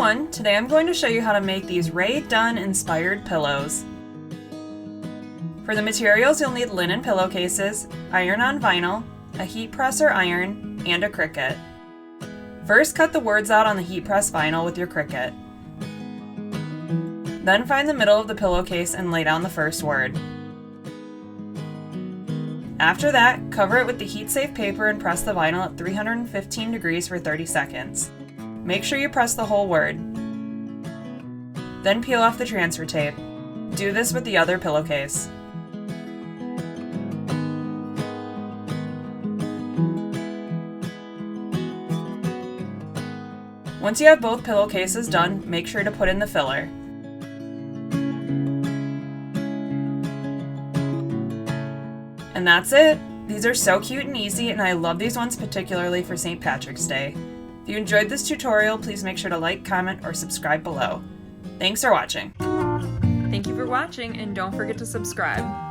everyone, today I'm going to show you how to make these Rae Dunn inspired pillows. For the materials you'll need linen pillowcases, iron-on vinyl, a heat press or iron, and a Cricut. First cut the words out on the heat press vinyl with your Cricut. Then find the middle of the pillowcase and lay down the first word. After that, cover it with the heat-safe paper and press the vinyl at 315 degrees for 30 seconds. Make sure you press the whole word. Then peel off the transfer tape. Do this with the other pillowcase. Once you have both pillowcases done, make sure to put in the filler. And that's it! These are so cute and easy, and I love these ones particularly for St. Patrick's Day. If you enjoyed this tutorial, please make sure to like, comment, or subscribe below. Thanks for watching! Thank you for watching, and don't forget to subscribe.